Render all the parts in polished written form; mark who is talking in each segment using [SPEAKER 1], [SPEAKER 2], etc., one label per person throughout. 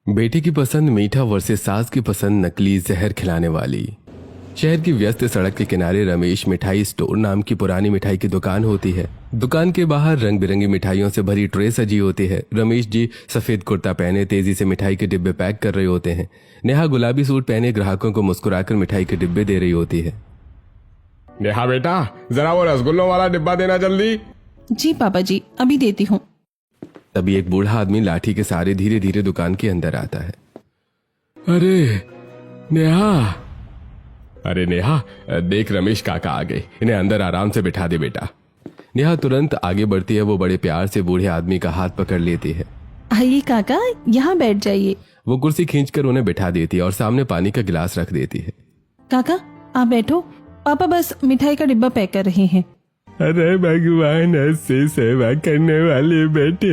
[SPEAKER 1] बेटी की पसंद मीठा वर्सेस सास की पसंद नकली जहर खिलाने वाली। शहर की व्यस्त सड़क के किनारे रमेश मिठाई स्टोर नाम की पुरानी मिठाई की दुकान होती है। दुकान के बाहर रंग बिरंगी मिठाइयों से भरी ट्रे सजी होती है। रमेश जी सफेद कुर्ता पहने तेजी से मिठाई के डिब्बे पैक कर रहे होते हैं। नेहा गुलाबी सूट पहने ग्राहकों को मुस्कुराकर मिठाई के डिब्बे दे रही होती है।
[SPEAKER 2] नेहा बेटा, जरा वो रसगुल्लों वाला डिब्बा देना जल्दी।
[SPEAKER 3] जी पापा जी, अभी देती हूँ।
[SPEAKER 1] तभी एक बूढ़ा आदमी लाठी के सहारे धीरे धीरे दुकान के अंदर आता है। अरे नेहा, देख रमेश काका आ गए, इन्हें अंदर आराम से बिठा दे बेटा। नेहा तुरंत आगे बढ़ती है। वो बड़े प्यार से बूढ़े आदमी का हाथ पकड़ लेती है।
[SPEAKER 3] आइए काका, यहाँ बैठ जाइए।
[SPEAKER 1] वो कुर्सी खींचकर उन्हें बिठा देती है और सामने पानी का गिलास रख देती है।
[SPEAKER 3] काका आप बैठो, पापा बस मिठाई का डिब्बा पैक कर रहे हैं।
[SPEAKER 2] अरे भगवान, ऐसे सेवा करने वाले बेटे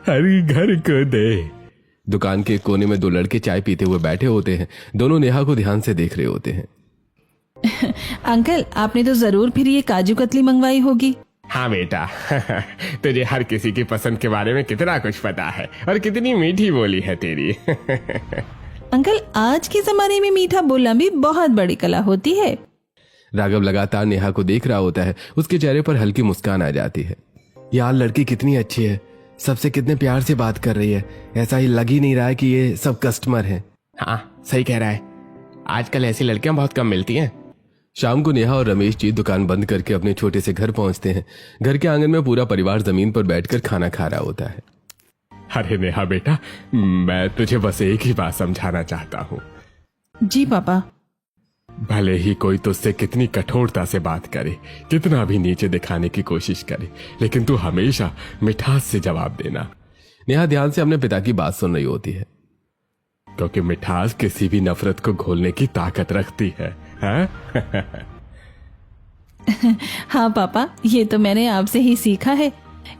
[SPEAKER 2] हर घर को दे।
[SPEAKER 1] दुकान के कोने में दो लड़के चाय पीते हुए बैठे होते हैं। दोनों नेहा को ध्यान से देख रहे होते हैं।
[SPEAKER 3] अंकल, आपने तो जरूर फिर ये काजू कतली मंगवाई होगी।
[SPEAKER 2] हाँ बेटा, तुझे हर किसी की पसंद के बारे में कितना कुछ पता है और कितनी मीठी बोली है तेरी।
[SPEAKER 3] अंकल, आज के जमाने में मीठा बोलना भी बहुत बड़ी कला होती है।
[SPEAKER 1] राघव लगातार नेहा को देख रहा होता है। उसके चेहरे पर हल्की मुस्कान आ जाती है। यार, लड़की कितनी अच्छी है, सबसे कितने प्यार से बात कर रही है। ऐसा ही लग ही नहीं रहा है कि ये सब कस्टमर हैं।
[SPEAKER 2] हाँ सही कह रहा है, आजकल ऐसी लड़कियां बहुत कम मिलती हैं।
[SPEAKER 1] शाम को नेहा और रमेश जी दुकान बंद करके अपने छोटे से घर पहुंचते हैं। घर के आंगन में पूरा परिवार जमीन पर बैठकर खाना खा रहा होता है।
[SPEAKER 2] अरे नेहा बेटा, मैं तुझे बस एक ही बात समझाना चाहता हूँ।
[SPEAKER 3] जी पापा।
[SPEAKER 2] भले ही कोई तुझसे कितनी कठोरता से बात करे, कितना भी नीचे दिखाने की कोशिश करे, लेकिन तू हमेशा मिठास से जवाब देना।
[SPEAKER 1] नेहा ध्यान से अपने पिता की बात सुन रही होती है।
[SPEAKER 2] क्योंकि मिठास किसी भी नफरत को घोलने की ताकत रखती है, हाँ?
[SPEAKER 3] हाँ पापा, ये तो मैंने आपसे ही सीखा है।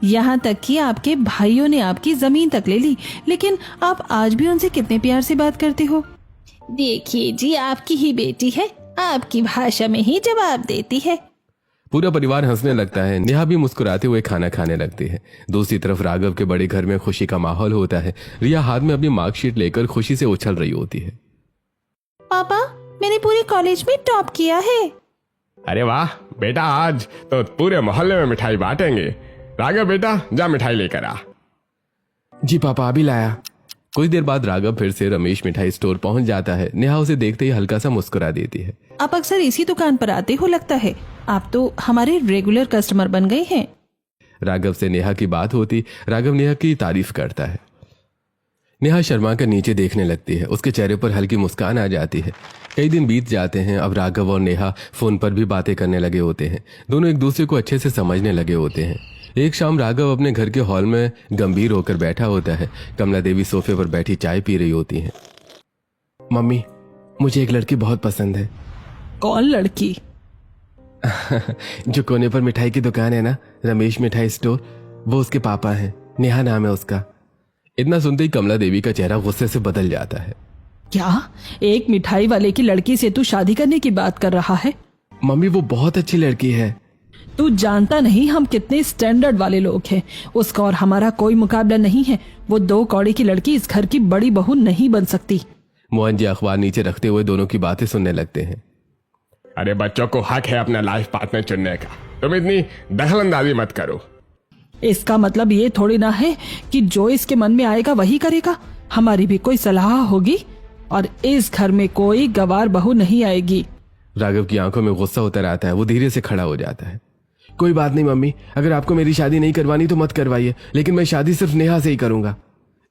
[SPEAKER 3] यहाँ तक कि आपके भाइयों ने आपकी जमीन तक ले ली, लेकिन आप आज भी उनसे कितने प्यार से बात करते हो। देखिए जी, आपकी ही बेटी है, आपकी भाषा में ही जवाब देती है।
[SPEAKER 1] पूरा परिवार हंसने लगता है। नेहा भी मुस्कुराते हुए खाना खाने लगती है। दूसरी तरफ राघव के बड़े घर में खुशी का माहौल होता है। रिया हाथ में अपनी मार्कशीट लेकर खुशी से उछल रही होती है।
[SPEAKER 3] पापा, मैंने पूरे कॉलेज में टॉप किया है।
[SPEAKER 2] अरे वाह बेटा, आज तो पूरे मोहल्ले में मिठाई बांटेंगे। राघव बेटा, जा मिठाई लेकर आ।
[SPEAKER 1] जी पापा, अभी लाया। कुछ देर बाद राघव फिर से रमेश मिठाई स्टोर पहुंच जाता है। नेहा उसे देखते ही हल्का सा मुस्कुरा देती है।
[SPEAKER 3] आप अक्सर इसी दुकान पर आते हो लगता है, आप तो हमारे रेगुलर कस्टमर बन गए हैं।
[SPEAKER 1] राघव से नेहा की बात होती। राघव नेहा की तारीफ करता है। नेहा शर्मा कर नीचे देखने लगती है। उसके चेहरे पर हल्की मुस्कान आ जाती है। कई दिन बीत जाते हैं। अब राघव और नेहा फोन पर भी बातें करने लगे होते हैं। दोनों एक दूसरे को अच्छे से समझने लगे होते हैं। एक शाम राघव अपने घर के हॉल में गंभीर होकर बैठा होता है। कमला देवी सोफे पर बैठी चाय पी रही होती हैं। मम्मी, मुझे एक लड़की बहुत पसंद है।
[SPEAKER 3] कौन लड़की?
[SPEAKER 1] जो कोने पर मिठाई की दुकान है ना, रमेश मिठाई स्टोर, वो उसके पापा हैं। नेहा नाम है उसका। इतना सुनते ही कमला देवी का चेहरा गुस्से से बदल जाता है।
[SPEAKER 3] क्या एक मिठाई वाले की लड़की से तू शादी करने की बात कर रहा है?
[SPEAKER 1] मम्मी, वो बहुत अच्छी लड़की है।
[SPEAKER 3] तू जानता नहीं हम कितने स्टैंडर्ड वाले लोग हैं। उसका और हमारा कोई मुकाबला नहीं है। वो 2 कौड़ी की लड़की इस घर की बड़ी बहू नहीं बन सकती।
[SPEAKER 1] मोहन जी अखबार नीचे रखते हुए दोनों की बातें सुनने लगते हैं।
[SPEAKER 2] अरे बच्चों को हक है अपना लाइफ पार्टनर चुनने का, तुम इतनी दखलंदाजी मत करो।
[SPEAKER 3] इसका मतलब ये थोड़ी ना है कि जो इसके मन में आएगा वही करेगा। हमारी भी कोई सलाह होगी और इस घर में कोई गवार बहू नहीं आएगी।
[SPEAKER 1] राघव की आंखों में गुस्सा उतर आता है। वो धीरे से खड़ा हो जाता है। कोई बात नहीं मम्मी, अगर आपको मेरी शादी नहीं करवानी तो मत करवाइए, लेकिन मैं शादी सिर्फ नेहा से ही करूंगा।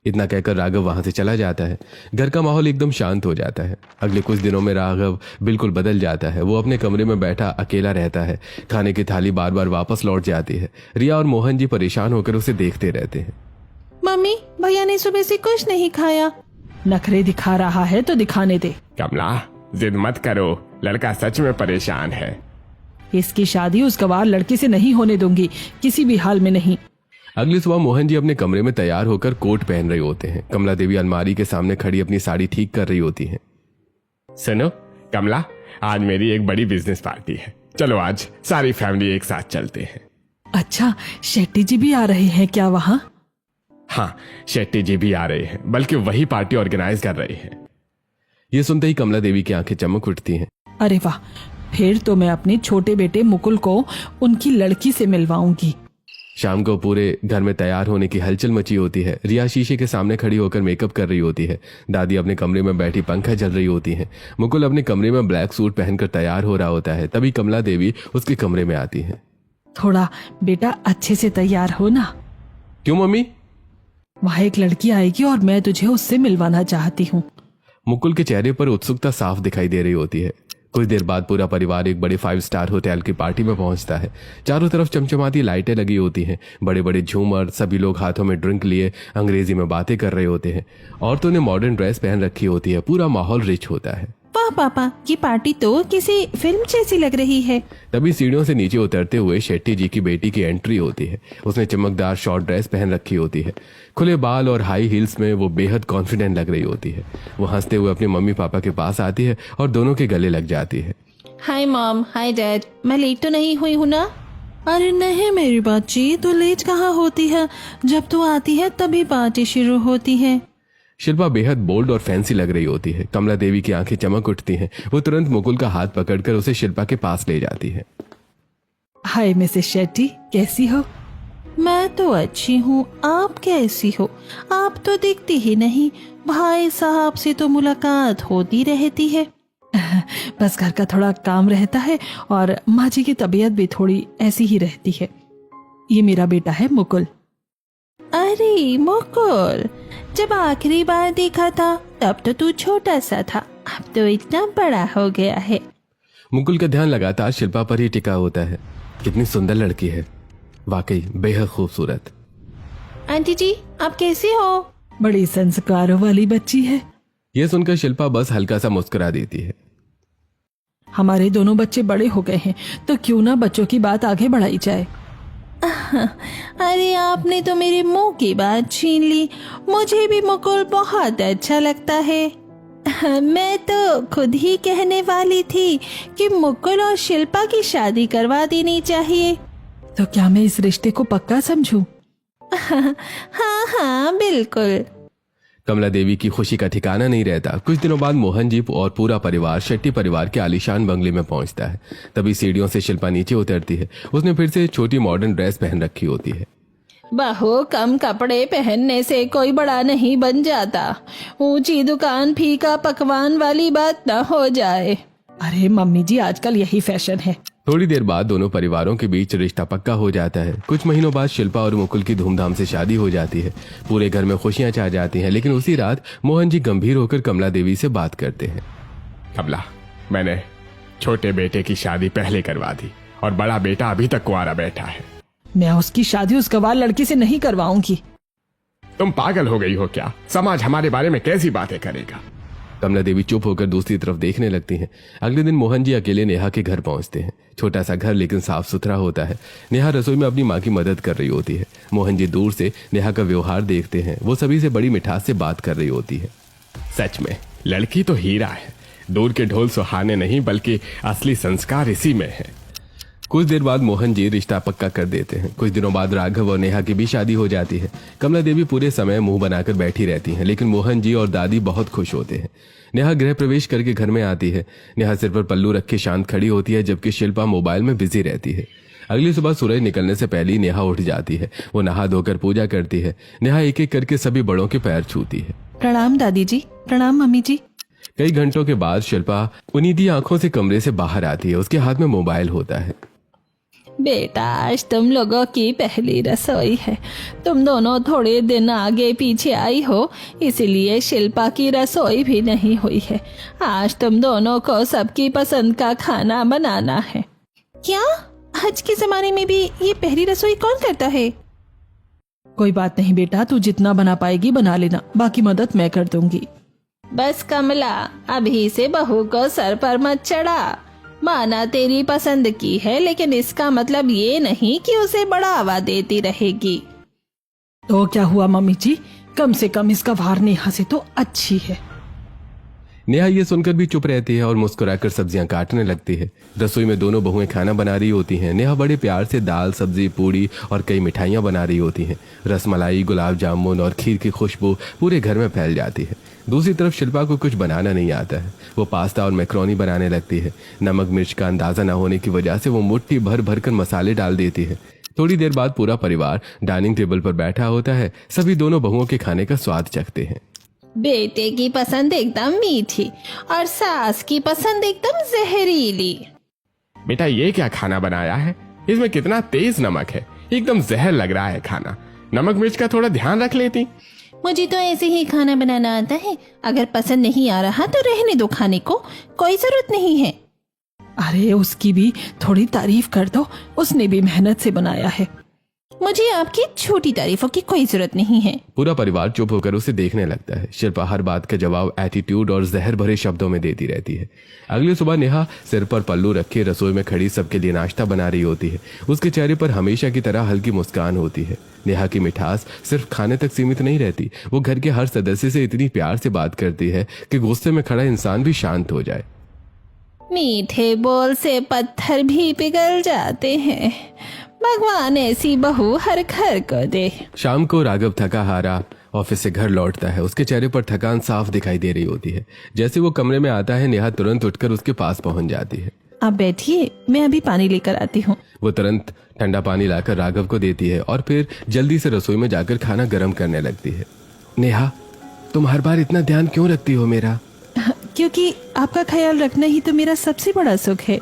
[SPEAKER 1] इतना कहकर राघव वहां से चला जाता है। घर का माहौल एकदम शांत हो जाता है। अगले कुछ दिनों में राघव बिल्कुल बदल जाता है। वो अपने कमरे में बैठा अकेला रहता है। खाने की थाली बार बार वापस लौट जाती है। रिया और मोहन जी परेशान होकर उसे देखते रहते हैं।
[SPEAKER 3] मम्मी, भैया ने सुबह से कुछ नहीं खाया। नखरे दिखा रहा है तो दिखाने दे।
[SPEAKER 2] कमला, जिद मत करो, लड़का सच में परेशान है।
[SPEAKER 3] इसकी शादी उस गवार लड़की से नहीं होने दूंगी, किसी भी हाल में नहीं।
[SPEAKER 1] अगली सुबह मोहन जी अपने कमरे में तैयार होकर कोट पहन रहे होते हैं। कमला देवी अलमारी के सामने खड़ी अपनी साड़ी ठीक कर रही होती हैं।
[SPEAKER 2] सुनो कमला, आज मेरी एक बड़ी बिजनेस पार्टी है, चलो आज सारी फैमिली एक साथ चलते हैं।
[SPEAKER 3] अच्छा, शेट्टी जी भी आ रहे हैं क्या वहाँ?
[SPEAKER 2] हाँ, शेट्टी जी भी आ रहे हैं, बल्कि वही पार्टी ऑर्गेनाइज कर रहे हैं।
[SPEAKER 1] ये सुनते ही कमला देवी की आंखें चमक उठती हैं।
[SPEAKER 3] अरे वाह, फिर तो मैं अपने छोटे बेटे मुकुल को उनकी लड़की से मिलवाऊंगी।
[SPEAKER 1] शाम को पूरे घर में तैयार होने की हलचल मची होती है। रिया शीशे के सामने खड़ी होकर मेकअप कर रही होती है। दादी अपने कमरे में बैठी पंखा चल रही होती है। मुकुल अपने कमरे में ब्लैक सूट पहनकर तैयार हो रहा होता है। तभी कमला देवी उसके कमरे में आती है।
[SPEAKER 3] थोड़ा बेटा अच्छे से तैयार हो ना।
[SPEAKER 1] क्यों मम्मी?
[SPEAKER 3] वहां एक लड़की आएगी और मैं तुझे उससे मिलवाना चाहती हूँ।
[SPEAKER 1] मुकुल के चेहरे पर उत्सुकता साफ दिखाई दे रही होती है। कुछ देर बाद पूरा परिवार एक बड़े 5 स्टार होटल की पार्टी में पहुंचता है। चारों तरफ चमचमाती लाइटें लगी होती हैं, बड़े बड़े झूमर, सभी लोग हाथों में ड्रिंक लिए अंग्रेजी में बातें कर रहे होते हैं। औरतों ने मॉडर्न ड्रेस पहन रखी होती है। पूरा माहौल रिच होता है।
[SPEAKER 3] वाह पापा, ये पार्टी तो किसी फिल्म जैसी लग रही है।
[SPEAKER 1] तभी सीढ़ियों से नीचे उतरते हुए शेट्टी जी की बेटी की एंट्री होती है। उसने चमकदार शॉर्ट ड्रेस पहन रखी होती है। खुले बाल और हाई हील्स में वो बेहद कॉन्फिडेंट लग रही होती है। वो हंसते हुए अपने मम्मी पापा के पास आती है और दोनों के गले लग जाती है।
[SPEAKER 3] हाय मॉम, हाय डैड, मैं लेट तो नहीं हुई हूँ ना? अरे नहीं मेरी बच्ची, तो लेट कहाँ होती है, जब तू आती है तभी पार्टी शुरू होती है।
[SPEAKER 1] शिल्पा बेहद बोल्ड और फैंसी लग रही होती है। कमला देवी की आंखें चमक उठती हैं। वो तुरंत मुकुल का हाथ पकड़कर उसे शिल्पा के पास ले जाती है।
[SPEAKER 3] हाय मिसेस शेट्टी, कैसी हो? मैं तो अच्छी हूँ, आप कैसी हो? आप तो दिखती ही नहीं। भाई साहब से तो मुलाकात होती रहती है। बस घर का थोड़ा काम रहता है और माँ जी की तबीयत भी थोड़ी ऐसी ही रहती है। ये मेरा बेटा है मुकुल। अरे मुकुल, जब आखिरी बार देखा था तब तो तू छोटा सा था, अब तो इतना बड़ा हो गया है।
[SPEAKER 1] मुकुल का ध्यान लगातार शिल्पा पर ही टिका होता है। कितनी सुंदर लड़की है, वाकई बेहद खूबसूरत।
[SPEAKER 3] आंटी जी, आप कैसी हो? बड़ी संस्कारों वाली बच्ची है।
[SPEAKER 1] यह सुनकर शिल्पा बस हल्का सा मुस्कुरा देती है।
[SPEAKER 3] हमारे दोनों बच्चे बड़े हो गए हैं, तो क्यों ना बच्चों की बात आगे बढ़ाई जाए। अरे आपने तो मेरे मुंह की बात छीन ली। मुझे भी मुकुल बहुत अच्छा लगता है। मैं तो खुद ही कहने वाली थी कि मुकुल और शिल्पा की शादी करवा देनी चाहिए। तो क्या मैं इस रिश्ते को पक्का समझूं? हाँ हाँ बिल्कुल।
[SPEAKER 1] कमला देवी की खुशी का ठिकाना नहीं रहता। कुछ दिनों बाद मोहन जी और पूरा परिवार शेट्टी परिवार के आलीशान बंगले में पहुंचता है। तभी सीढ़ियों से शिल्पा नीचे उतरती है। उसने फिर से छोटी मॉडर्न ड्रेस पहन रखी होती है।
[SPEAKER 3] बहू, कम कपड़े पहनने से कोई बड़ा नहीं बन जाता। ऊंची दुकान फीका पकवान वाली बात न हो जाए। अरे मम्मी जी, आजकल यही फैशन है।
[SPEAKER 1] थोड़ी देर बाद दोनों परिवारों के बीच रिश्ता पक्का हो जाता है। कुछ महीनों बाद शिल्पा और मुकुल की धूमधाम से शादी हो जाती है। पूरे घर में खुशियां छा जाती हैं। लेकिन उसी रात मोहन जी गंभीर होकर कमला देवी से बात करते हैं।
[SPEAKER 2] कमला, मैंने छोटे बेटे की शादी पहले करवा दी और बड़ा बेटा अभी तक कुंवारा बैठा है।
[SPEAKER 3] मैं उसकी शादी उस गवार लड़की से नहीं करवाऊंगी।
[SPEAKER 2] तुम पागल हो गई हो क्या? समाज हमारे बारे में कैसी बातें करेगा?
[SPEAKER 1] कमला देवी चुप होकर दूसरी तरफ देखने लगती हैं। अगले दिन मोहन जी अकेले नेहा के घर पहुंचते हैं। छोटा सा घर लेकिन साफ सुथरा होता है। नेहा रसोई में अपनी माँ की मदद कर रही होती है। मोहन जी दूर से नेहा का व्यवहार देखते हैं। वो सभी से बड़ी मिठास से बात कर रही होती है।
[SPEAKER 2] सच में लड़की तो हीरा है। दूर के ढोल सुहाने नहीं, बल्कि असली संस्कार इसी में है।
[SPEAKER 1] कुछ देर बाद मोहन जी रिश्ता पक्का कर देते हैं। कुछ दिनों बाद राघव और नेहा की भी शादी हो जाती है। कमला देवी पूरे समय मुंह बनाकर बैठी रहती हैं, लेकिन मोहन जी और दादी बहुत खुश होते हैं। नेहा गृह प्रवेश करके घर में आती है। नेहा सिर पर पल्लू रखे शांत खड़ी होती है, जबकि शिल्पा मोबाइल में बिजी रहती है। अगली सुबह सूरज निकलने से पहले ही नेहा उठ जाती है। वो नहा धोकर पूजा करती है। नेहा एक एक करके सभी बड़ों के पैर छूती है।
[SPEAKER 3] प्रणाम दादी जी। प्रणाम मम्मी जी।
[SPEAKER 1] कई घंटों के बाद शिल्पा उन्नीदी आंखों से कमरे से बाहर आती है। उसके हाथ में मोबाइल होता है।
[SPEAKER 3] बेटा, आज तुम लोगों की पहली रसोई है। तुम दोनों थोड़े दिन आगे पीछे आई हो, इसलिए शिल्पा की रसोई भी नहीं हुई है। आज तुम दोनों को सबकी पसंद का खाना बनाना है। क्या आज के जमाने में भी ये पहली रसोई कौन करता है? कोई बात नहीं बेटा, तू जितना बना पाएगी बना लेना, बाकी मदद मैं कर दूंगी। बस कमला, अभी से बहू को सर पर मत चढ़ा। माना तेरी पसंद की है, लेकिन इसका मतलब ये नहीं कि उसे बढ़ावा देती रहेगी। तो क्या हुआ मम्मी जी, कम से कम इसका वार नेहा से तो अच्छी है।
[SPEAKER 1] नेहा ये सुनकर भी चुप रहती है और मुस्कुराकर सब्जियां काटने लगती है। रसोई में दोनों बहुएं खाना बना रही होती हैं। नेहा बड़े प्यार से दाल, सब्जी, पूड़ी और कई मिठाइयां बना रही होती हैं। रसमलाई, गुलाब जामुन और खीर की खुशबू पूरे घर में फैल जाती है। दूसरी तरफ शिल्पा को कुछ बनाना नहीं आता है। वो पास्ता और मैक्रोनी बनाने लगती है। नमक मिर्च का अंदाजा न होने की वजह से वो मुट्ठी भर भर कर मसाले डाल देती है। थोड़ी देर बाद पूरा परिवार डाइनिंग टेबल पर बैठा होता है। सभी दोनों बहुओं के खाने का स्वाद चखते हैं।
[SPEAKER 3] बेटे की पसंद एकदम मीठी और सास की पसंद एकदम जहरीली।
[SPEAKER 2] बेटा ये क्या खाना बनाया है? इसमें कितना तेज नमक है, एकदम जहर लग रहा है खाना। नमक मिर्च का थोड़ा ध्यान रख लेती।
[SPEAKER 3] मुझे तो ऐसे ही खाना बनाना आता है। अगर पसंद नहीं आ रहा तो रहने दो, खाने को कोई जरूरत नहीं है। अरे उसकी भी थोड़ी तारीफ कर दो, उसने भी मेहनत से बनाया है। मुझे आपकी छोटी तारीफों की कोई जरूरत नहीं है।
[SPEAKER 1] पूरा परिवार चुप होकर उसे देखने लगता है। शिल्पा हर बात का जवाब एटीट्यूड और जहर भरे शब्दों में देती रहती है। अगली सुबह नेहा सिर पर पल्लू रखे रसोई में खड़ी सबके लिए नाश्ता बना रही होती है। उसके चेहरे पर हमेशा की तरह हल्की मुस्कान होती है। नेहा की मिठास सिर्फ खाने तक सीमित नहीं रहती, वो घर के हर सदस्य से इतनी प्यार से बात करती है कि गुस्से में खड़ा इंसान भी शांत हो जाए।
[SPEAKER 3] मीठे बोल से पत्थर भी पिघल जाते हैं। भगवान ऐसी बहू हर घर को दे।
[SPEAKER 1] शाम को राघव थका हारा ऑफिस से घर लौटता है। उसके चेहरे पर थकान साफ दिखाई दे रही होती है। जैसे वो कमरे में आता है, नेहा तुरंत उठकर उसके पास पहुंच जाती है।
[SPEAKER 3] आप बैठिए, मैं अभी पानी लेकर आती हूँ।
[SPEAKER 1] वो तुरंत ठंडा पानी लाकर राघव को देती है और फिर जल्दी से रसोई में जाकर खाना गर्म करने लगती है। नेहा, तुम हर बार इतना ध्यान क्यों रखती हो मेरा?
[SPEAKER 3] क्योंकि आपका ख्याल रखना ही तो मेरा सबसे बड़ा सुख है।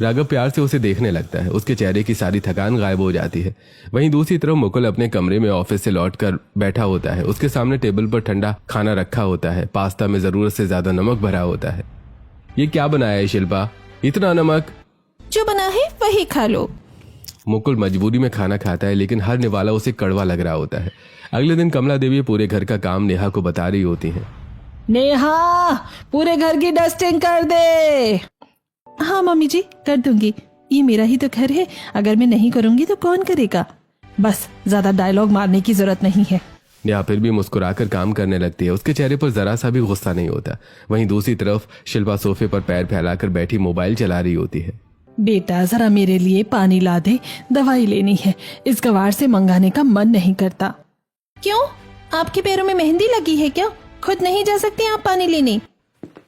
[SPEAKER 1] राघव प्यार से उसे देखने लगता है। उसके चेहरे की सारी थकान गायब हो जाती है। वहीं दूसरी तरफ मुकुल अपने कमरे में ऑफिस से लौटकर बैठा होता है। उसके सामने टेबल पर ठंडा खाना रखा होता है। पास्ता में जरूरत से ज्यादा नमक भरा होता है। ये क्या बनाया है शिल्पा, इतना नमक?
[SPEAKER 3] जो बना है वही खा लो।
[SPEAKER 1] मुकुल मजबूरी में खाना खाता है, लेकिन हर निवाला उसे कड़वा लग रहा होता है। अगले दिन कमला देवी पूरे घर का काम नेहा को बता रही होती है।
[SPEAKER 3] नेहा, पूरे घर की डस्टिंग कर दे। हाँ मम्मी जी, कर दूंगी। ये मेरा ही तो घर है, अगर मैं नहीं करूंगी तो कौन करेगा? बस ज्यादा डायलॉग मारने की जरूरत नहीं है।
[SPEAKER 1] नेहा फिर भी मुस्कुराकर काम करने लगती है। उसके चेहरे पर जरा सा भी गुस्सा नहीं होता। वहीं दूसरी तरफ शिल्पा सोफे पर पैर फैलाकर बैठी मोबाइल चला रही होती है।
[SPEAKER 3] बेटा जरा मेरे लिए पानी ला दे, दवाई लेनी है। इस गवार से मंगाने का मन नहीं करता। क्यों, आपके पैरों में मेहंदी लगी है क्या? खुद नहीं जा सकते आप पानी लेने?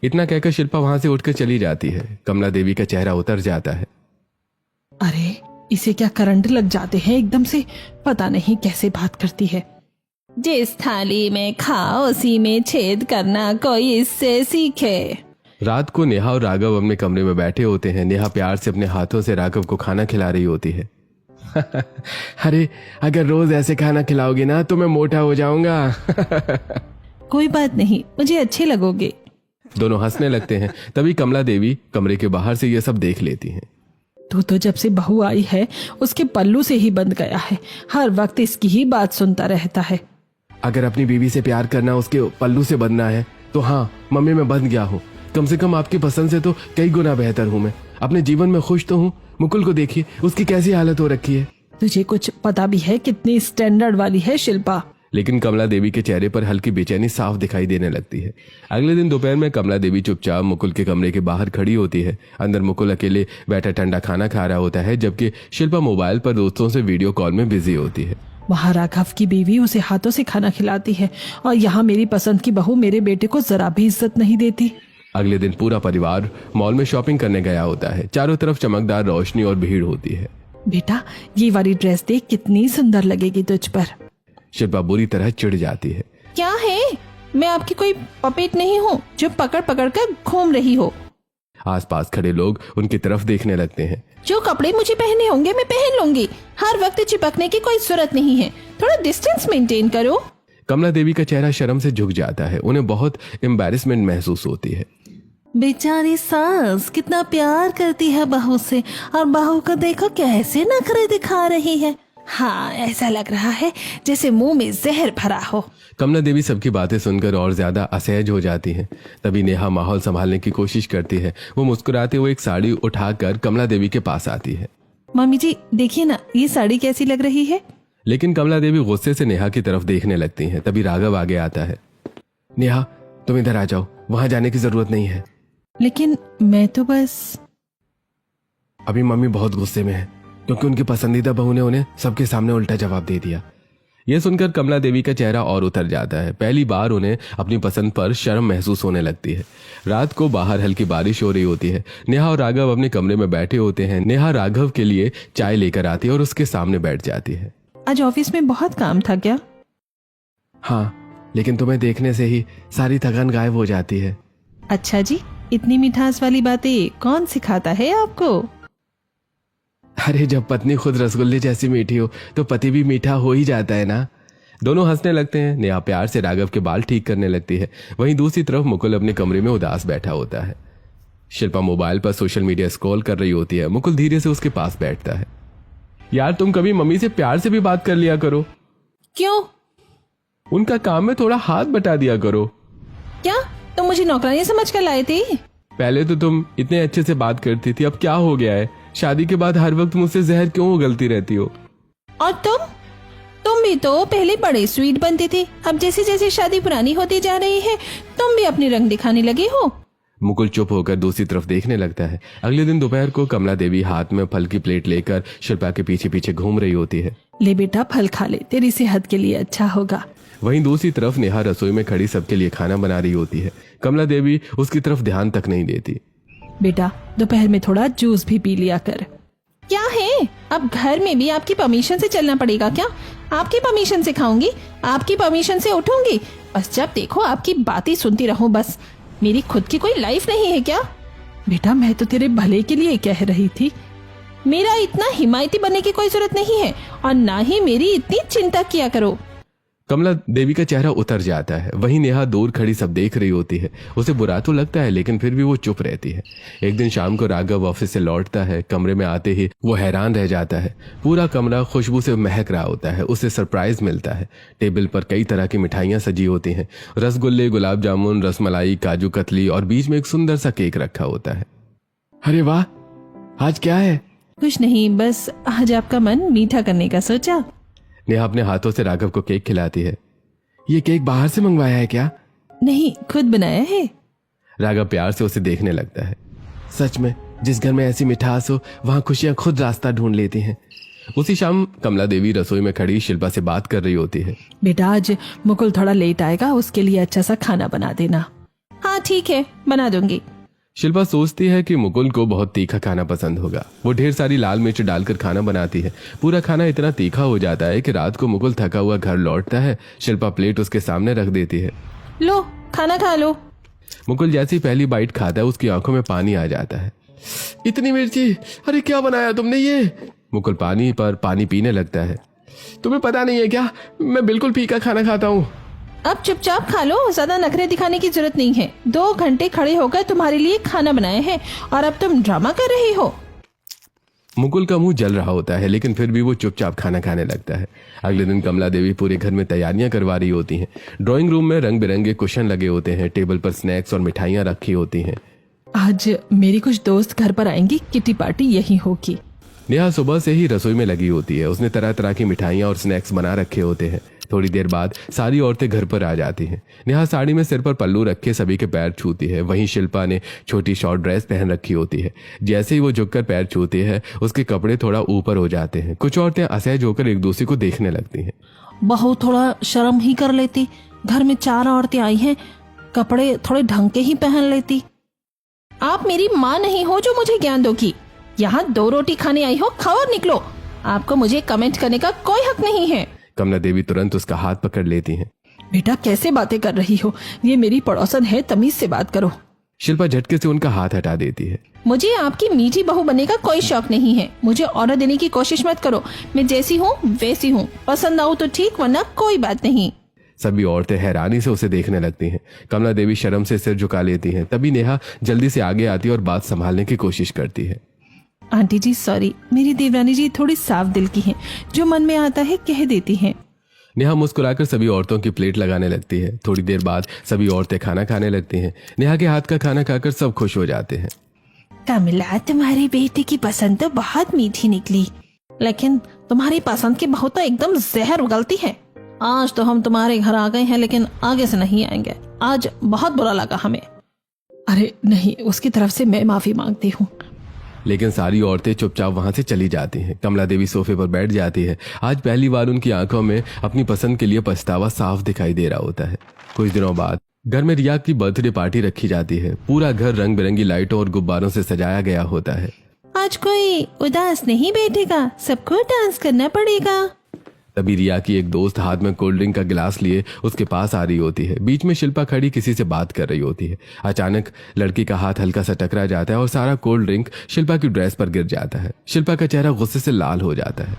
[SPEAKER 1] इतना कहकर शिल्पा वहां से उठकर चली जाती है। कमला देवी का चेहरा उतर जाता है।
[SPEAKER 3] अरे इसे क्या करंट लग जाते हैं एकदम से? पता नहीं कैसे बात करती है। जिस थाली में खाओ उसी में छेद करना कोई इससे सीखे।
[SPEAKER 1] रात को नेहा और राघव अपने कमरे में बैठे होते हैं। नेहा प्यार से अपने हाथों से राघव को खाना खिला रही होती है। अरे अगर रोज ऐसे खाना खिलाओगे ना तो मैं मोटा हो जाऊंगा।
[SPEAKER 3] कोई बात नहीं, मुझे अच्छे लगोगे।
[SPEAKER 1] दोनों हंसने लगते हैं। तभी कमला देवी कमरे के बाहर से ये सब देख लेती हैं।
[SPEAKER 3] तू तो जब से बहू आई है उसके पल्लू से ही बंध गया है। हर वक्त इसकी ही बात सुनता रहता है।
[SPEAKER 1] अगर अपनी बीवी से प्यार करना उसके पल्लू से बंधना है तो हाँ, मम्मी मैं बंध गया हूँ। कम से कम आपकी पसंद से तो कई गुना बेहतर हूँ मैं। अपने जीवन में खुश तो हूँ। मुकुल को देखिए, उसकी कैसी हालत हो रखी है।
[SPEAKER 3] तुझे कुछ पता भी है कितनी स्टैंडर्ड वाली है शिल्पा?
[SPEAKER 1] लेकिन कमला देवी के चेहरे पर हल्की बेचैनी साफ दिखाई देने लगती है। अगले दिन दोपहर में कमला देवी चुपचाप मुकुल के कमरे के बाहर खड़ी होती है। अंदर मुकुल अकेले बैठा ठंडा खाना खा रहा होता है, जबकि शिल्पा मोबाइल पर दोस्तों से वीडियो कॉल में बिजी होती है।
[SPEAKER 3] वहाँ राघव की बीवी उसे हाथों से खाना खिलाती है और यहाँ मेरी पसंद की बहू मेरे बेटे को जरा भी इज्जत नहीं देती।
[SPEAKER 1] अगले दिन पूरा परिवार मॉल में शॉपिंग करने गया होता है। चारों तरफ चमकदार रोशनी और भीड़ होती है।
[SPEAKER 3] बेटा ये वाली ड्रेस देख, कितनी सुंदर लगेगी तुझ पर।
[SPEAKER 1] शिल्पा बुरी तरह चिढ़ जाती है।
[SPEAKER 3] क्या है, मैं आपकी कोई पपेट नहीं हूँ जो पकड़ पकड़ कर घूम रही हो।
[SPEAKER 1] आसपास खड़े लोग उनकी तरफ देखने लगते हैं।
[SPEAKER 3] जो कपड़े मुझे पहने होंगे मैं पहन लूंगी। हर वक्त चिपकने की कोई जरूरत नहीं है। थोड़ा डिस्टेंस मेंटेन करो।
[SPEAKER 1] कमला देवी का चेहरा शर्म से झुक जाता है। उन्हें बहुत एम्बैरेसमेंट महसूस होती है।
[SPEAKER 3] बेचारी सास कितना प्यार करती है बहू से, और बहू को देखो कैसे नखरे दिखा रही है। हाँ, ऐसा लग रहा है जैसे मुंह में जहर भरा हो।
[SPEAKER 1] कमला देवी सबकी बातें सुनकर और ज्यादा असहज हो जाती हैं। तभी नेहा माहौल संभालने की कोशिश करती है। वो मुस्कुराते हुए एक साड़ी उठाकर कमला देवी के पास आती है।
[SPEAKER 3] मम्मी जी देखिए ना, ये साड़ी कैसी लग रही है?
[SPEAKER 1] लेकिन कमला देवी गुस्से से नेहा की तरफ देखने लगती हैं। तभी राघव आगे आता है। नेहा तुम इधर आ जाओ, वहां जाने की जरूरत नहीं है।
[SPEAKER 3] लेकिन मैं तो बस।
[SPEAKER 1] अभी मम्मी बहुत गुस्से में है क्योंकि उनकी पसंदीदा बहू ने उन्हें सबके सामने उल्टा जवाब दे दिया। यह सुनकर कमला देवी का चेहरा और उतर जाता है। पहली बार उन्हें अपनी पसंद पर शर्म महसूस होने लगती है। रात को बाहर हल्की बारिश हो रही होती है। नेहा और राघव अपने कमरे में बैठे होते हैं। नेहा राघव के लिए चाय लेकर आती है और उसके सामने बैठ जाती है।
[SPEAKER 3] आज ऑफिस में बहुत काम था क्या?
[SPEAKER 1] हाँ, लेकिन तुम्हें देखने से ही सारी थकान गायब हो जाती है।
[SPEAKER 3] अच्छा जी, इतनी मिठास वाली बातें कौन सिखाता है आपको?
[SPEAKER 1] अरे जब पत्नी खुद रसगुल्ले जैसी मीठी हो तो पति भी मीठा हो ही जाता है ना। दोनों हंसने लगते हैं। नेहा प्यार से राघव के बाल ठीक करने लगती है। वहीं दूसरी तरफ मुकुल अपने कमरे में उदास बैठा होता है। शिल्पा मोबाइल पर सोशल मीडिया स्क्रॉल कर रही होती है। मुकुल धीरे से उसके पास बैठता है। यार तुम कभी मम्मी से प्यार से भी बात कर लिया करो।
[SPEAKER 3] क्यों?
[SPEAKER 1] उनका काम में थोड़ा हाथ बटा दिया करो।
[SPEAKER 3] क्या तुम मुझे नौकरानी समझ कर लाए थे?
[SPEAKER 1] पहले तो तुम इतने अच्छे से बात करती थी, अब क्या हो गया है? शादी के बाद हर वक्त मुझसे जहर क्यों उगलती रहती हो?
[SPEAKER 3] और तुम भी तो पहले बड़े स्वीट बनते थे। अब जैसे जैसे शादी पुरानी होती जा रही है तुम भी अपनी रंग दिखाने लगे हो।
[SPEAKER 1] मुकुल चुप होकर दूसरी तरफ देखने लगता है। अगले दिन दोपहर को कमला देवी हाथ में फल की प्लेट लेकर शिल्पा के पीछे पीछे घूम रही होती है।
[SPEAKER 3] ले बेटा, फल खा ले, तेरी सेहत के लिए अच्छा होगा।
[SPEAKER 1] वहीं दूसरी तरफ नेहा रसोई में खड़ी सबके लिए खाना बना रही होती है। कमला देवी उसकी तरफ ध्यान तक नहीं देती।
[SPEAKER 3] बेटा, दोपहर में थोड़ा जूस भी पी लिया कर। क्या है, अब घर में भी आपकी परमिशन से चलना पड़ेगा क्या? आपकी परमिशन से खाऊंगी, आपकी परमिशन से उठूंगी, बस जब देखो आपकी बातें सुनती रहूं बस। मेरी खुद की कोई लाइफ नहीं है क्या? बेटा, मैं तो तेरे भले के लिए कह रही थी। मेरा इतना हिमायती बनने की कोई जरूरत नहीं है और ना ही मेरी इतनी चिंता किया करो।
[SPEAKER 1] कमला देवी का चेहरा उतर जाता है। वहीं नेहा दूर खड़ी सब देख रही होती है। उसे बुरा तो लगता है लेकिन फिर भी वो चुप रहती है। एक दिन शाम को राघव ऑफिस से लौटता है। कमरे में आते ही वो हैरान रह जाता है। पूरा कमरा खुशबू से महक रहा होता है। उसे सरप्राइज मिलता है। टेबल पर कई तरह की मिठाइयां सजी होती हैं। रसगुल्ले, गुलाब जामुन, रसमलाई, काजू कतली और बीच में एक सुंदर सा केक रखा होता है। अरे वाह, आज क्या है?
[SPEAKER 3] कुछ नहीं, बस आज आपका मन मीठा करने का सोचा।
[SPEAKER 1] नेहा अपने हाथों से राघव को केक खिलाती है। ये केक बाहर से मंगवाया है क्या?
[SPEAKER 3] नहीं, खुद बनाया है।
[SPEAKER 1] राघव प्यार से उसे देखने लगता है। सच में, जिस घर में ऐसी मिठास हो वहां खुशियां खुद रास्ता ढूंढ लेती हैं। उसी शाम कमला देवी रसोई में खड़ी शिल्पा से बात कर रही होती है।
[SPEAKER 3] बेटा, आज मुकुल थोड़ा लेट आएगा, उसके लिए अच्छा सा खाना बना देना। हाँ ठीक है, बना दूंगी।
[SPEAKER 1] शिल्पा सोचती है कि मुकुल को बहुत तीखा खाना पसंद होगा। वो ढेर सारी लाल मिर्च डालकर खाना बनाती है। पूरा खाना इतना तीखा हो जाता है कि रात को मुकुल थका हुआ घर लौटता है। शिल्पा प्लेट उसके सामने रख देती है।
[SPEAKER 3] लो, खाना खा लो।
[SPEAKER 1] मुकुल जैसी पहली बाइट खाता है उसकी आंखों में पानी आ जाता है। इतनी मिर्ची, अरे क्या बनाया तुमने ये? मुकुल पानी पर पानी पीने लगता है। तुम्हें पता नहीं है क्या, मैं बिल्कुल फीका खाना खाता हूँ।
[SPEAKER 3] अब चुपचाप खा लो, ज्यादा नखरे दिखाने की जरूरत नहीं है। 2 घंटे खड़े होकर तुम्हारे लिए खाना बनाए हैं और अब तुम ड्रामा कर रही हो।
[SPEAKER 1] मुकुल का मुंह जल रहा होता है लेकिन फिर भी वो चुपचाप खाना खाने लगता है। अगले दिन कमला देवी पूरे घर में तैयारियां करवा रही होती हैं। ड्राइंग रूम में रंग बिरंगे कुशन लगे होते हैं। टेबल पर स्नैक्स और मिठाइयां रखी होती हैं।
[SPEAKER 3] आज मेरी कुछ दोस्त घर पर आएंगी, किटी पार्टी यही होगी।
[SPEAKER 1] नेहा सुबह से ही रसोई में लगी होती है। उसने तरह तरह की मिठाइयां और स्नैक्स बना रखे होते हैं। थोड़ी देर बाद सारी औरतें घर पर आ जाती हैं। नेहा साड़ी में सिर पर पल्लू रखे सभी के पैर छूती है। वहीं शिल्पा ने छोटी शॉर्ट ड्रेस पहन रखी होती है। जैसे ही वो झुककर पैर छूती है उसके कपड़े थोड़ा ऊपर हो जाते हैं। कुछ औरतें असहज होकर एक दूसरे को देखने लगती हैं।
[SPEAKER 3] बहू थोड़ा शर्म ही कर लेती, घर में 4 औरतें आई हैं, कपड़े थोड़े ढंग के ही पहन लेती। आप मेरी माँ नहीं हो जो मुझे ज्ञान दोगी। यहाँ 2 रोटी खाने आई हो, खाओ और निकलो। आपको मुझे कमेंट करने का कोई हक नहीं है।
[SPEAKER 1] कमला देवी तुरंत उसका हाथ पकड़ लेती हैं।
[SPEAKER 3] बेटा, कैसे बातें कर रही हो? ये मेरी पड़ोसन है, तमीज से बात करो।
[SPEAKER 1] शिल्पा झटके से उनका हाथ हटा देती है।
[SPEAKER 3] मुझे आपकी मीठी बहू बनने का कोई शौक नहीं है। मुझे ऑर्डर देने की कोशिश मत करो। मैं जैसी हूँ वैसी हूँ। पसंद आऊँ तो ठीक, वरना कोई बात नहीं।
[SPEAKER 1] सभी औरतें हैरानी से उसे देखने लगती हैं। कमला देवी शर्म से सिर झुका लेती हैं। तभी नेहा जल्दी से आगे आती है और बात संभालने की कोशिश करती है।
[SPEAKER 3] आंटी जी सॉरी, मेरी देवरानी जी थोड़ी साफ दिल की हैं, जो मन में आता है कह देती हैं।
[SPEAKER 1] नेहा मुस्कुराकर सभी औरतों की प्लेट लगाने लगती है। थोड़ी देर बाद सभी औरतें खाना खाने लगती हैं। नेहा के हाथ का खाना खाकर सब खुश हो जाते हैं।
[SPEAKER 3] कमला, तुम्हारी बेटी की पसंद तो बहुत मीठी निकली, लेकिन तुम्हारी पसंद की बहू तो एकदम जहर उगलती है। आज तो हम तुम्हारे घर आ गए हैं लेकिन आगे से नहीं आएंगे। आज बहुत बुरा लगा हमें। अरे नहीं, उसकी तरफ से मैं माफी मांगती हूँ।
[SPEAKER 1] लेकिन सारी औरतें चुपचाप वहां से चली जाती हैं। कमला देवी सोफे पर बैठ जाती है। आज पहली बार उनकी आंखों में अपनी पसंद के लिए पछतावा साफ दिखाई दे रहा होता है। कुछ दिनों बाद घर में रिया की बर्थडे पार्टी रखी जाती है। पूरा घर रंग बिरंगी लाइटों और गुब्बारों से सजाया गया होता है।
[SPEAKER 3] आज कोई उदास नहीं बैठेगा, सबको डांस करना पड़ेगा।
[SPEAKER 1] तभी रिया की एक दोस्त हाथ में कोल्ड ड्रिंक का गिलास लिए उसके पास आ रही होती है। बीच में शिल्पा खड़ी किसी से बात कर रही होती है। अचानक लड़की का हाथ हल्का सा टकरा जाता है और सारा कोल्ड ड्रिंक शिल्पा की ड्रेस पर गिर जाता है। शिल्पा का चेहरा गुस्से से लाल हो जाता है।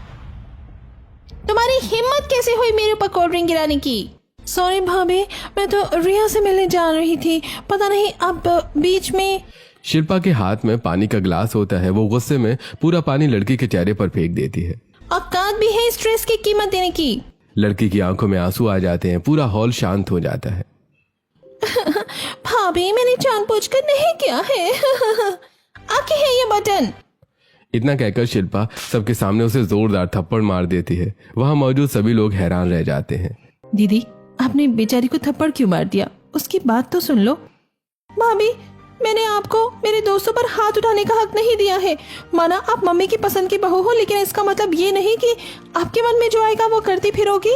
[SPEAKER 3] तुम्हारी हिम्मत कैसे हुई मेरे ऊपर कोल्ड ड्रिंक गिराने की? सॉरी भाभी, मैं तो रिया से मिलने जा रही थी, पता नहीं अब बीच में।
[SPEAKER 1] शिल्पा के हाथ में पानी का गिलास होता है। वो गुस्से में पूरा पानी लड़की के चेहरे पर फेंक देती है।
[SPEAKER 3] औकात भी है स्ट्रेस की कीमत देने की।
[SPEAKER 1] लड़की की आंखों में आंसू आ जाते हैं। पूरा हॉल शांत हो जाता है।
[SPEAKER 3] भाभी, मैंने जानबूझकर नहीं किया है। आके है ये बटन।
[SPEAKER 1] इतना कहकर शिल्पा सबके सामने उसे जोरदार थप्पड़ मार देती है। वहां मौजूद सभी लोग हैरान रह जाते हैं।
[SPEAKER 3] दीदी, आपने बेचारी को थप्पड़ क्यों मार दिया? उसकी बात तो सुन लो। भाभी, मैंने आपको मेरे दोस्तों पर हाथ उठाने का हक नहीं दिया है। माना आप मम्मी की पसंद की बहू हो, लेकिन इसका मतलब ये नहीं कि आपके मन में जो आएगा वो करती फिरोगी।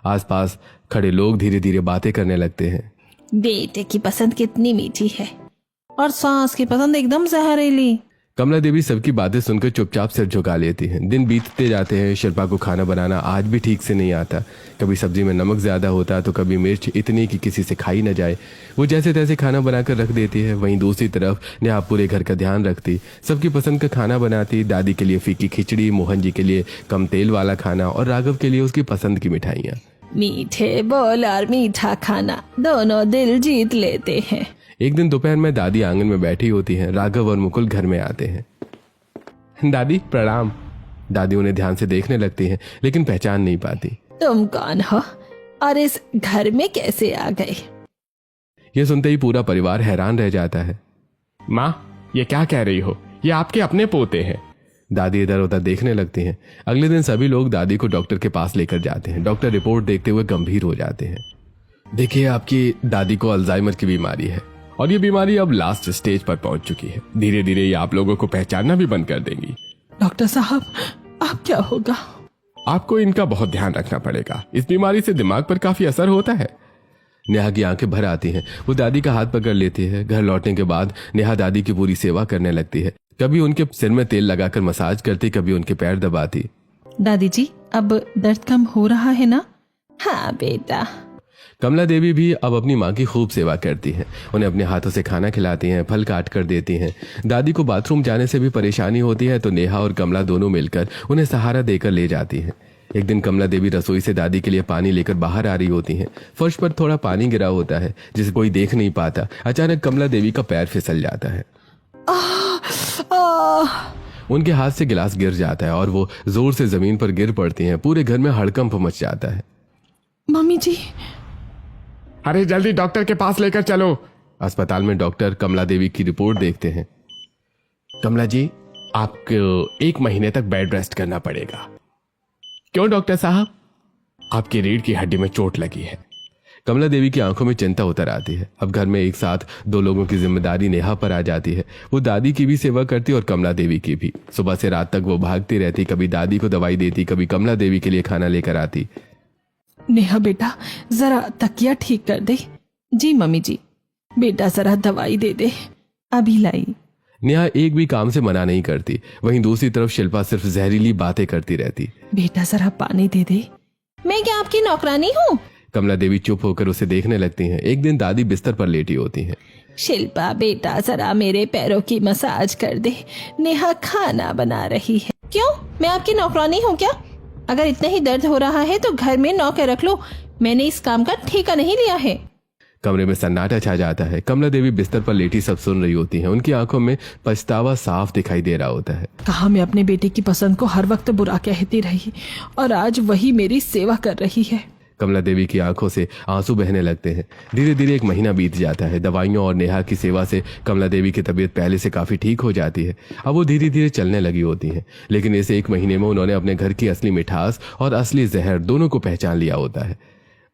[SPEAKER 1] आसपास खड़े लोग धीरे धीरे बातें करने लगते हैं।
[SPEAKER 3] बेटे की पसंद कितनी मीठी है और सास की पसंद एकदम जहरीली।
[SPEAKER 1] कमला देवी सबकी बातें सुनकर चुपचाप सिर झुका लेती हैं। दिन बीतते जाते हैं। शिल्पा को खाना बनाना आज भी ठीक से नहीं आता। कभी सब्जी में नमक ज्यादा होता तो कभी मिर्च इतनी कि किसी से खाई न जाए। वो जैसे तैसे खाना बनाकर रख देती है। वहीं दूसरी तरफ नेहा पूरे घर का ध्यान रखती, सबकी पसंद का खाना बनाती। दादी के लिए फीकी खिचड़ी, मोहन जी के लिए कम तेल वाला खाना और राघव के लिए उसकी पसंद की मिठाइयाँ।
[SPEAKER 3] मीठे बोल और मीठा खाना दोनों दिल जीत लेते हैं।
[SPEAKER 1] एक दिन दोपहर में दादी आंगन में बैठी होती हैं। राघव और मुकुल घर में आते हैं। दादी प्रणाम। दादी उन्हें ध्यान से देखने लगती हैं, लेकिन पहचान नहीं पाती।
[SPEAKER 3] तुम कौन हो और इस घर में कैसे आ गए?
[SPEAKER 1] ये सुनते ही पूरा परिवार हैरान रह जाता है।
[SPEAKER 2] माँ, ये क्या कह रही हो? ये आपके अपने पोते हैं।
[SPEAKER 1] दादी इधर उधर देखने लगती हैं। अगले दिन सभी लोग दादी को डॉक्टर के पास लेकर जाते हैं। डॉक्टर रिपोर्ट देखते हुए गंभीर हो जाते हैं। देखिए, आपकी दादी को अल्जाइमर की बीमारी है
[SPEAKER 2] और ये बीमारी अब लास्ट स्टेज पर पहुंच चुकी है। धीरे धीरे ये आप लोगों को पहचानना भी बंद कर देंगी।
[SPEAKER 3] डॉक्टर साहब, अब क्या होगा?
[SPEAKER 2] आपको इनका बहुत ध्यान रखना पड़ेगा। इस बीमारी से दिमाग पर काफी असर होता है।
[SPEAKER 1] नेहा की आंखें भर आती हैं। वो दादी का हाथ पकड़ लेती है। घर लौटने के बाद नेहा दादी की पूरी सेवा करने लगती है। कभी उनके सिर में तेल लगाकर मसाज करती, कभी उनके पैर दबाती।
[SPEAKER 3] दादी जी, अब दर्द कम हो रहा है ना? हाँ बेटा।
[SPEAKER 1] कमला देवी भी अब अपनी माँ की खूब सेवा करती हैं। उन्हें अपने हाथों से खाना खिलाती हैं, फल काट कर देती हैं। दादी को बाथरूम जाने से भी परेशानी होती है तो नेहा और कमला दोनों मिलकर उन्हें सहारा देकर ले जाती हैं। एक दिन कमला देवी रसोई से दादी के लिए पानी लेकर बाहर आ रही होती हैं। फर्श पर थोड़ा पानी गिरा होता है जिसे कोई देख नहीं पाता। अचानक कमला देवी का पैर फिसल जाता है। उनके हाथ से गिलास गिर जाता है और वो जोर से जमीन पर गिर पड़ती हैं। पूरे घर में हड़कंप मच जाता है।
[SPEAKER 3] मम्मी जी,
[SPEAKER 2] अरे जल्दी डॉक्टर के पास लेकर चलो।
[SPEAKER 1] अस्पताल में डॉक्टर कमला देवी की रिपोर्ट देखते हैं।
[SPEAKER 2] कमला जी, आपको 1 महीने तक बेड रेस्ट करना पड़ेगा। क्यों डॉक्टर साहब? आपकी रीढ़ की हड्डी में चोट लगी है।
[SPEAKER 1] कमला देवी की आंखों में चिंता उतर आती है। अब घर में एक साथ 2 लोगों की जिम्मेदारी नेहा पर आ जाती है। वो दादी की भी सेवा करती और कमला देवी की भी। सुबह से रात तक वो भागती रहती। कभी दादी को दवाई देती, कभी कमला देवी के लिए खाना लेकर आती।
[SPEAKER 3] नेहा बेटा, जरा तकिया ठीक कर दे। जी मम्मी जी। बेटा जरा दवाई दे दे, अभी लाई।
[SPEAKER 1] नेहा एक भी काम से मना नहीं करती। वहीं दूसरी तरफ शिल्पा सिर्फ जहरीली बातें करती रहती।
[SPEAKER 3] बेटा जरा पानी दे दे। मैं क्या आपकी नौकरानी हूँ?
[SPEAKER 1] कमला देवी चुप होकर उसे देखने लगती हैं। एक दिन दादी बिस्तर पर लेटी होती हैं।
[SPEAKER 3] शिल्पा बेटा, जरा मेरे पैरों की मसाज कर दे, नेहा खाना बना रही है। क्यों, मैं आपकी नौकरानी हूँ क्या? अगर इतना ही दर्द हो रहा है तो घर में नौकर रख लो। मैंने इस काम का ठेका नहीं लिया है।
[SPEAKER 1] कमरे में सन्नाटा छा जाता है। कमला देवी बिस्तर पर लेटी सब सुन रही होती हैं। उनकी आंखों में पछतावा साफ दिखाई दे रहा होता है।
[SPEAKER 3] कहा मैं अपने बेटे की पसंद को हर वक्त बुरा कहती रही और आज वही मेरी सेवा कर रही है।
[SPEAKER 1] कमला देवी की आंखों से आंसू बहने लगते हैं। धीरे धीरे 1 महीना बीत जाता है। दवाइयों और नेहा की सेवा से कमला देवी की तबीयत पहले से काफी ठीक हो जाती है। अब वो धीरे धीरे चलने लगी होती हैं। लेकिन इस 1 महीने में उन्होंने अपने घर की असली मिठास और असली जहर दोनों को पहचान लिया होता है।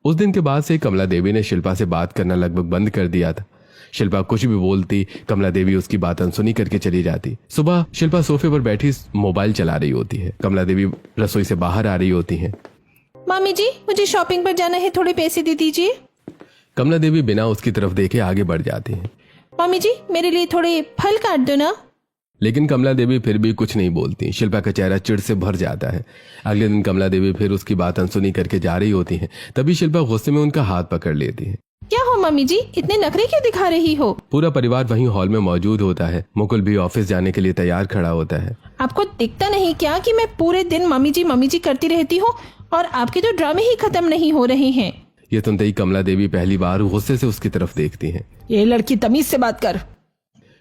[SPEAKER 1] उस दिन के बाद से कमला देवी ने शिल्पा से बात करना लगभग बंद कर दिया था। शिल्पा कुछ भी बोलती, कमला देवी उसकी बात अनसुनी करके चली जाती। सुबह शिल्पा सोफे पर बैठी मोबाइल चला रही होती है। कमला देवी रसोई से बाहर आ रही होती हैं।
[SPEAKER 3] मामी जी, मुझे शॉपिंग पर जाना है, थोड़े पैसे दे दीजिए।
[SPEAKER 1] कमला देवी बिना उसकी तरफ देखे आगे बढ़ जाती हैं।
[SPEAKER 3] मामी जी, मेरे लिए थोड़े फल काट दो ना।
[SPEAKER 1] लेकिन कमला देवी फिर भी कुछ नहीं बोलती। शिल्पा का चेहरा चिढ़ से भर जाता है। अगले दिन कमला देवी फिर उसकी बात अनसुनी करके जा रही होती हैं। तभी शिल्पा गुस्से में उनका हाथ पकड़ लेती है।
[SPEAKER 3] क्या हो मामी जी, इतने नखरे क्यों दिखा रही हो?
[SPEAKER 1] पूरा परिवार वहीं हॉल में मौजूद होता है। मुकुल भी ऑफिस जाने के लिए तैयार खड़ा होता है।
[SPEAKER 3] आपको दिखता नहीं क्या कि मैं पूरे दिन मम्मी जी करती रहती हूँ और आपके तो ड्रामे ही खत्म नहीं हो रहे हैं।
[SPEAKER 1] ये सुनते ही कमला देवी पहली बार गुस्से से उसकी तरफ देखती हैं।
[SPEAKER 3] ये लड़की तमीज से बात कर।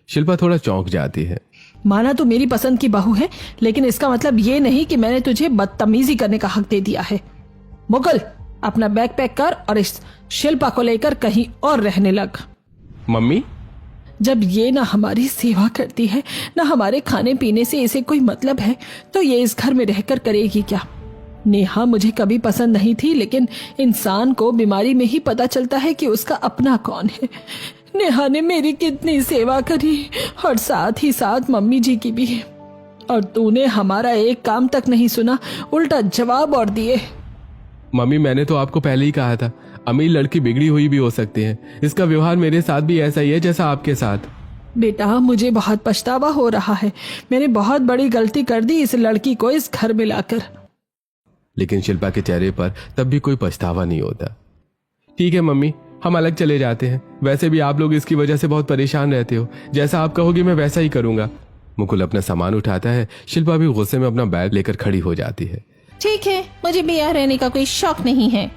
[SPEAKER 1] शिल्पा थोड़ा चौंक जाती है।
[SPEAKER 3] माना तू मेरी पसंद की बहू है, लेकिन इसका मतलब ये नहीं कि मैंने तुझे बदतमीजी करने का हक दे दिया है। मुकुल, अपना बैग पैक कर और इस शिल्पा को लेकर कहीं और रहने लग।
[SPEAKER 2] मम्मी,
[SPEAKER 3] जब ये ना हमारी सेवा करती है ना हमारे खाने पीने से इसे कोई मतलब है, तो ये इस घर में रहकर करेगी क्या? नेहा मुझे कभी पसंद नहीं थी, लेकिन इंसान को बीमारी में ही पता चलता है कि उसका अपना कौन है। नेहा ने मेरी कितनी सेवा करी और साथ ही साथ मम्मी जी की भी। और तूने हमारा एक काम तक नहीं सुना, उल्टा जवाब और दिए।
[SPEAKER 1] मम्मी, मैंने तो आपको पहले ही कहा था, अमीर लड़की बिगड़ी हुई भी हो सकती है। इसका व्यवहार मेरे साथ भी ऐसा ही है जैसा आपके साथ।
[SPEAKER 3] बेटा, मुझे बहुत पछतावा हो रहा है। मैंने बहुत बड़ी गलती कर दी इस लड़की को इस घर में लाकर।
[SPEAKER 1] लेकिन शिल्पा के चेहरे पर तब भी कोई पछतावा नहीं होता। ठीक है मम्मी, हम अलग चले जाते हैं। वैसे भी आप लोग इसकी वजह से बहुत परेशान रहते हो। जैसा आप कहोगी मैं वैसा ही करूंगा। मुकुल अपना सामान उठाता है। शिल्पा भी गुस्से में अपना बैग लेकर खड़ी हो जाती है।
[SPEAKER 3] ठीक है, मुझे भी यहाँ रहने का कोई शौक नहीं है।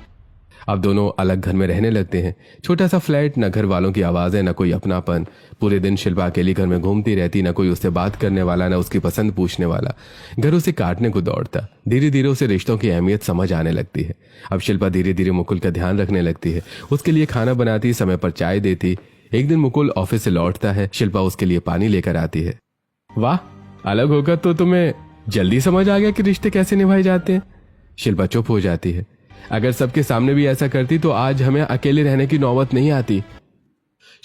[SPEAKER 1] अब दोनों अलग घर में रहने लगते हैं। छोटा सा फ्लैट, न घर वालों की आवाजें, न कोई अपनापन। पूरे दिन शिल्पा अकेली घर में घूमती रहती, न कोई उससे बात करने वाला, न उसकी पसंद पूछने वाला। घर उसे काटने को दौड़ता। धीरे धीरे उसे रिश्तों की अहमियत समझ आने लगती है। अब शिल्पा धीरे धीरे मुकुल का ध्यान रखने लगती है। उसके लिए खाना बनाती, समय पर चाय देती। एक दिन मुकुल ऑफिस से लौटता है। शिल्पा उसके लिए पानी लेकर आती है।
[SPEAKER 2] वाह, अलग होकर तो तुम्हें जल्दी समझ आ गया कि रिश्ते कैसे निभाए जाते हैं।
[SPEAKER 1] शिल्पा चुप हो जाती है। अगर सबके सामने भी ऐसा करती तो आज हमें अकेले रहने की नौबत नहीं आती।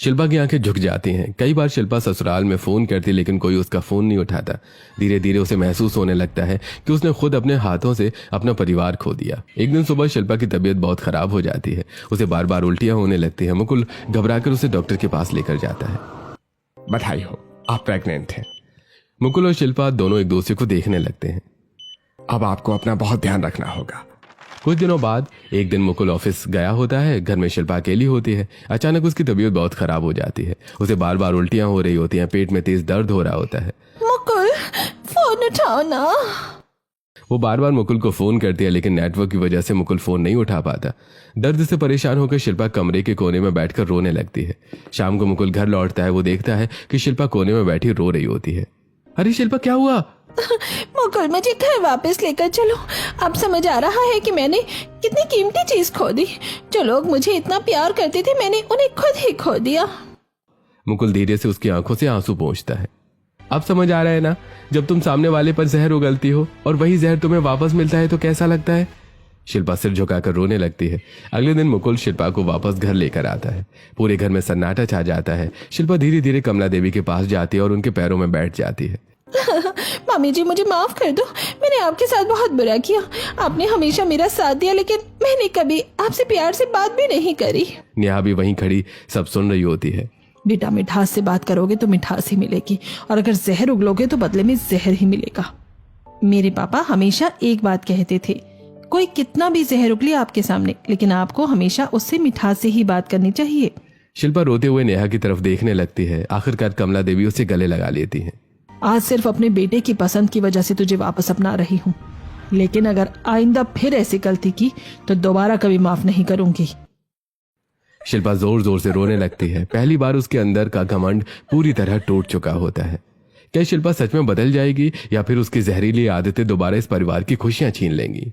[SPEAKER 1] शिल्पा की आंखें झुक जाती हैं। कई बार शिल्पा ससुराल में फोन करती, लेकिन कोई उसका फोन नहीं उठाता। धीरे धीरे उसे महसूस होने लगता है कि उसने खुद अपने हाथों से अपना परिवार खो दिया। एक दिन सुबह शिल्पा की तबीयत बहुत खराब हो जाती है। उसे बार बार उल्टियां होने लगती है। मुकुल घबराकर उसे डॉक्टर के पास लेकर जाता है।
[SPEAKER 2] बधाई हो, आप प्रेग्नेंट हैं।
[SPEAKER 1] मुकुल और शिल्पा दोनों एक दूसरे को देखने लगते हैं।
[SPEAKER 2] अब आपको अपना बहुत ध्यान रखना होगा।
[SPEAKER 1] कुछ दिनों बाद एक दिन मुकुल ऑफिस गया होता है। घर में शिल्पा अकेली होती है। अचानक उसकी तबीयत बहुत खराब हो जाती है। उसे बार बार उल्टियां हो रही होती हैं। पेट में तेज दर्द हो रहा होता है।
[SPEAKER 3] मुकुल, फोन उठाओ ना।
[SPEAKER 1] वो बार बार मुकुल को फोन करती है, लेकिन नेटवर्क की वजह से मुकुल फोन नहीं उठा पाता। दर्द से परेशान होकर शिल्पा कमरे के कोने में बैठकर रोने लगती है। शाम को मुकुल घर लौटता है। वो देखता है कि शिल्पा कोने में बैठी रो रही होती है। अरे शिल्पा, क्या हुआ?
[SPEAKER 3] मुकुल, मुझे घर वापस लेकर चलो। अब समझ आ रहा है कि मैंने कितनी कीमती चीज खो दी। जो लोग मुझे इतना प्यार करते थे, मैंने उन्हें खुद ही खो दिया।
[SPEAKER 1] मुकुल धीरे से उसकी आंखों से आंसू पोंछता है। अब समझ आ रहा है ना, जब तुम सामने वाले पर जहर उगलती हो और वही जहर तुम्हें वापस मिलता है तो कैसा लगता है। शिल्पा सिर झुकाकर रोने लगती है। अगले दिन मुकुल शिल्पा को वापस घर लेकर आता है। पूरे घर में सन्नाटा छा जाता है। शिल्पा धीरे धीरे कमला देवी के पास जाती है और उनके पैरों में बैठ जाती है।
[SPEAKER 3] मामी जी, मुझे माफ कर दो। मैंने आपके साथ बहुत बुरा किया। आपने हमेशा मेरा साथ दिया, लेकिन मैंने कभी आपसे प्यार से बात भी नहीं करी।
[SPEAKER 1] नेहा भी वहीं खड़ी सब सुन रही होती है।
[SPEAKER 3] बेटा, मिठास से बात करोगे तो मिठास ही मिलेगी, और अगर जहर उगलोगे तो बदले में जहर ही मिलेगा। मेरे पापा हमेशा एक बात कहते थे, कोई कितना भी जहर उगले आपके सामने, लेकिन आपको हमेशा उससे मिठास से ही बात करनी चाहिए।
[SPEAKER 1] शिल्पा रोते हुए नेहा की तरफ देखने लगती है। आखिरकार कमला देवी उसे गले लगा लेती है।
[SPEAKER 3] आज सिर्फ अपने बेटे की पसंद की वजह से तुझे वापस अपना रही हूँ, लेकिन अगर आइंदा फिर ऐसी गलती की तो दोबारा कभी माफ नहीं करूंगी।
[SPEAKER 1] शिल्पा जोर जोर से रोने लगती है। पहली बार उसके अंदर का घमंड पूरी तरह टूट चुका होता है। क्या शिल्पा सच में बदल जाएगी या फिर उसकी जहरीली आदतें दोबारा इस परिवार की खुशियां छीन लेंगी?